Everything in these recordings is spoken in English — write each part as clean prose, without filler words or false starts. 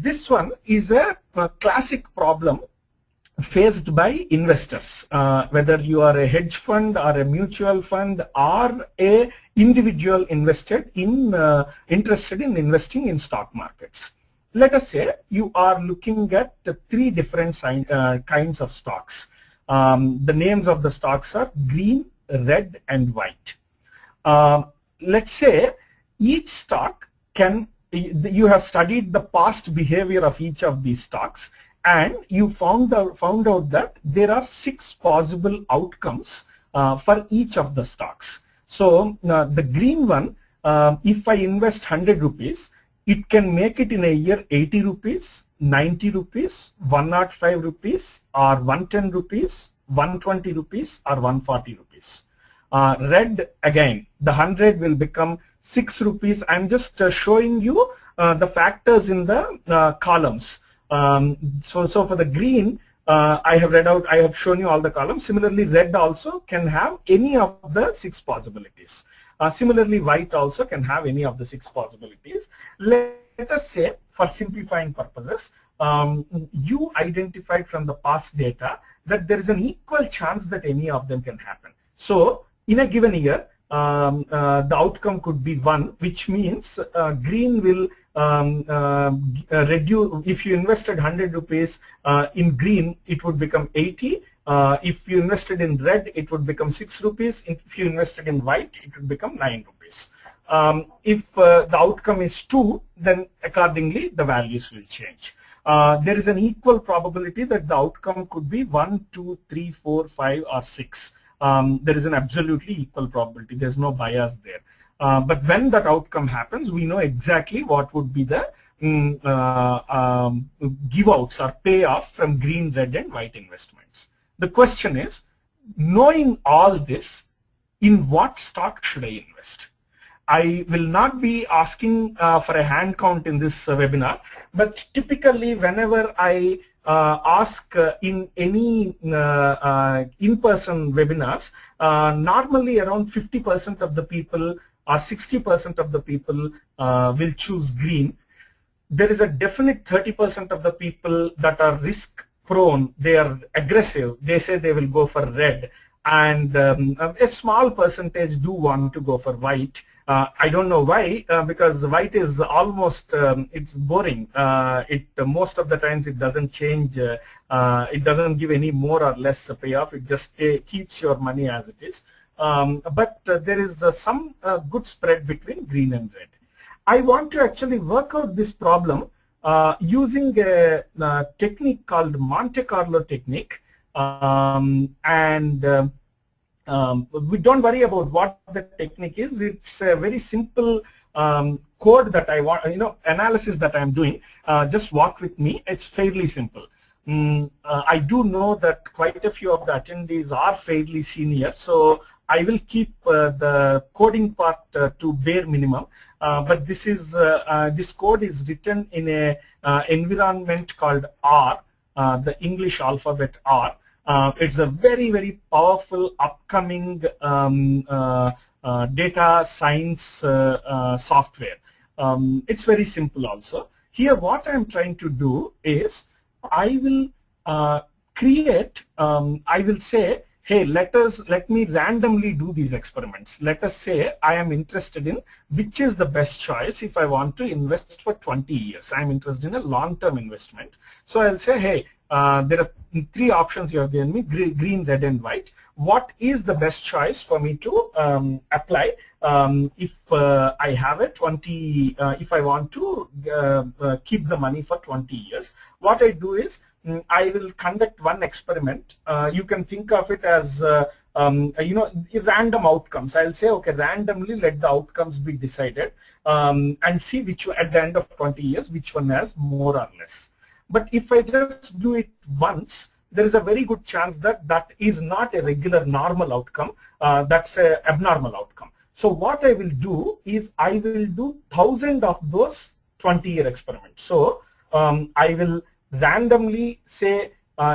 this one is a classic problem faced by investors, whether you are a hedge fund or a mutual fund or a individual interested in investing in stock markets. Let us say you are looking at three different kinds of stocks. The names of the stocks are green, red, and white. Let's say each stock you have studied the past behavior of each of these stocks, and you found out that there are 6 possible outcomes for each of the stocks. So the green one, if I invest 100 rupees, it can make it in a year 80 rupees, 90 rupees, 105 rupees, or 110 rupees, 120 rupees, or 140 rupees. Red, again, the 100 will become 6 rupees. I'm just showing you the factors in the columns. So for the green, I have shown you all the columns. Similarly, red also can have any of the 6 possibilities. Similarly, white also can have any of the 6 possibilities. Let us say, for simplifying purposes, you identified from the past data that there is an equal chance that any of them can happen. So in a given year, the outcome could be 1, which means green will reduce. If you invested 100 rupees in green, it would become 80. If you invested in red, it would become 6 rupees. If you invested in white, it would become 9 rupees. If the outcome is 2, then accordingly the values will change. There is an equal probability that the outcome could be 1, 2, 3, 4, 5, or 6. There is an absolutely equal probability. There's no bias there. But when that outcome happens, we know exactly what would be the give outs or payoff from green, red, and white investments. The question is, knowing all this, in what stock should I invest? I will not be asking for a hand count in this webinar, but typically whenever I ask in any in-person webinars, normally around 50% of the people or 60% of the people will choose green. There is a definite 30% of the people that are risk prone, they are aggressive, they say they will go for red, and a small percentage do want to go for white. I don't know why, because white is almost, it's boring. Most of the times it doesn't change, it doesn't give any more or less payoff, it just keeps your money as it is. But there is some good spread between green and red. I want to actually work out this problem using a technique called Monte Carlo technique, we don't worry about what the technique is. It's a very simple code that I want, analysis that I'm doing. Just walk with me. It's fairly simple. I do know that quite a few of the attendees are fairly senior, so I will keep the coding part to bare minimum. But this code is written in a environment called R, the English alphabet R. It's a very, very powerful upcoming data science software. It's very simple also. Here what I'm trying to do is I will create, I will say, hey, let me randomly do these experiments. Let us say I am interested in which is the best choice if I want to invest for 20 years. I'm interested in a long-term investment. So I'll say, hey, there are 3 options you have given me, green, red, and white. What is the best choice for me to apply if I have a if I want to keep the money for 20 years? What I do is I will conduct one experiment. You can think of it as random outcomes. I'll say, okay, randomly let the outcomes be decided and see which at the end of 20 years which one has more or less. But if I just do it once, there is a very good chance that that is not a regular normal outcome. That's an abnormal outcome. So what I will do is I will do 1,000 of those 20-year experiments. So I will randomly say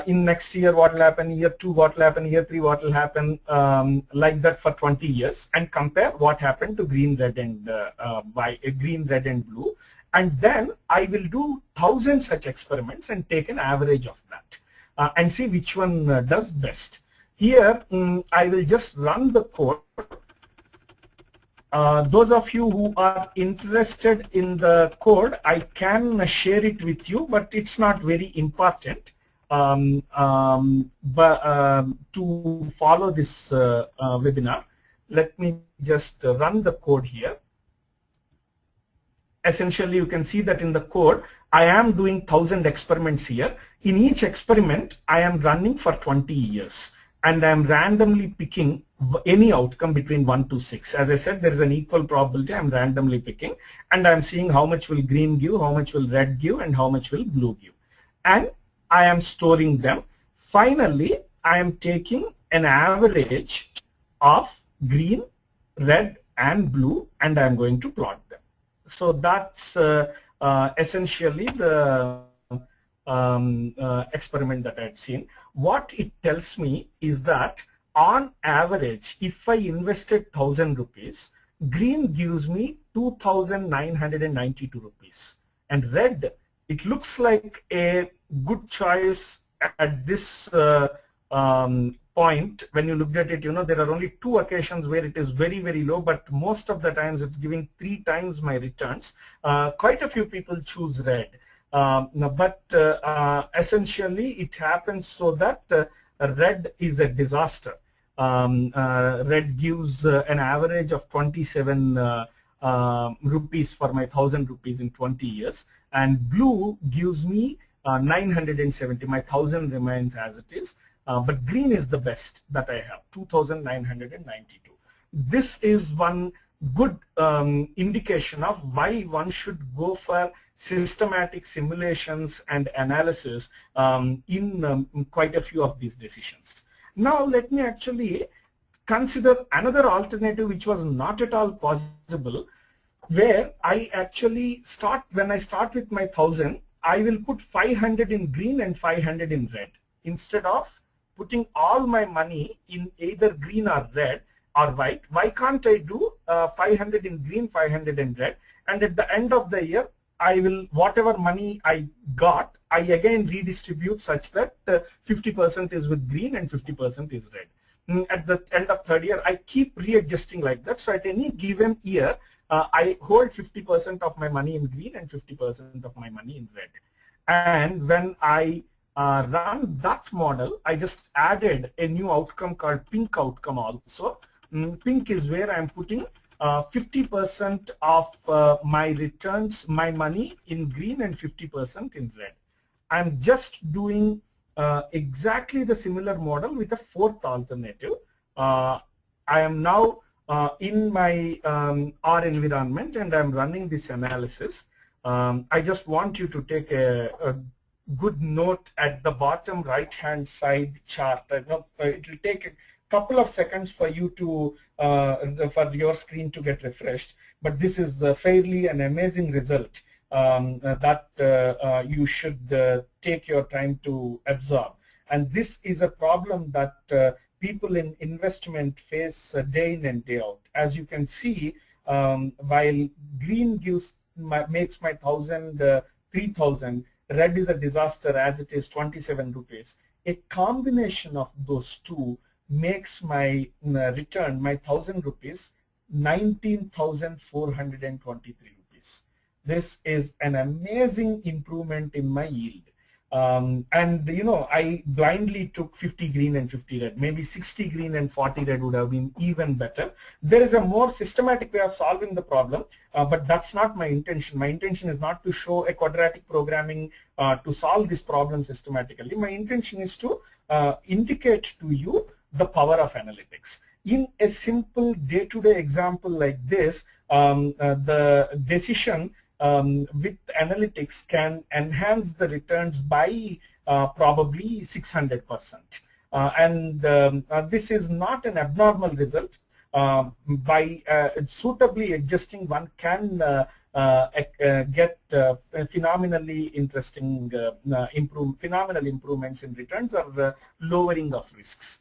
in next year what will happen, year 2 what will happen, year 3 what will happen, like that for 20 years, and compare what happened to green, red, and green, red, and blue. and then I will do 1,000 such experiments and take an average of that and see which one does best. Here I will just run the code. Those of you who are interested in the code, I can share it with you, but it's not very important to follow this webinar. Let me just run the code here. Essentially, you can see that in the code, I am doing 1,000 experiments here. In each experiment, I am running for 20 years. And I'm randomly picking any outcome between 1 to 6. As I said, there is an equal probability. I'm randomly picking, and I'm seeing how much will green give, how much will red give, and how much will blue give. And I am storing them. Finally, I am taking an average of green, red, and blue, and I'm going to plot them. So that's essentially the experiment that I've seen. What it tells me is that on average, if I invested 1,000 rupees, green gives me 2,992 rupees, and red, it looks like a good choice at this point. When you look at it, you know, there are only 2 occasions where it is very, very low, but most of the times it's giving 3 times my returns. Quite a few people choose red. Essentially it happens so that red is a disaster. Red gives an average of 27 rupees for my 1,000 rupees in 20 years, and blue gives me 970. My 1,000 remains as it is, but green is the best that I have, 2,992. This is one good indication of why one should go for systematic simulations and analysis in quite a few of these decisions. Now let me actually consider another alternative which was not at all possible, where I actually start, when I start with my 1,000, I will put 500 in green and 500 in red. Instead of putting all my money in either green or red or white, why can't I do 500 in green, 500 in red, and at the end of the year, I will, whatever money I got, I again redistribute such that 50% is with green and 50% is red. At the end of third year, I keep readjusting like that. So at any given year, I hold 50% of my money in green and 50% of my money in red. And when I run that model, I just added a new outcome called pink outcome also. Pink is where I'm putting 50% of my returns, my money in green and 50% in red. I'm just doing exactly the similar model with a 4th alternative. I am now in my R environment and I'm running this analysis. I just want you to take a good note at the bottom right hand side chart. It will take a couple of seconds for you to for your screen to get refreshed, but this is fairly an amazing result that you should take your time to absorb. And this is a problem that people in investment face day in and day out. As you can see, while green gives makes my 1,000 3,000, red is a disaster as it is 27 rupees. A combination of those two makes my return, my 1,000 rupees, 19,423 rupees. This is an amazing improvement in my yield. And you know, I blindly took 50 green and 50 red. Maybe 60 green and 40 red would have been even better. There is a more systematic way of solving the problem, but that's not my intention. My intention is not to show a quadratic programming to solve this problem systematically. My intention is to indicate to you the power of analytics. In a simple day-to-day example like this, the decision with analytics can enhance the returns by probably 600%. And this is not an abnormal result. By suitably adjusting, one can get phenomenally interesting phenomenal improvements in returns or lowering of risks.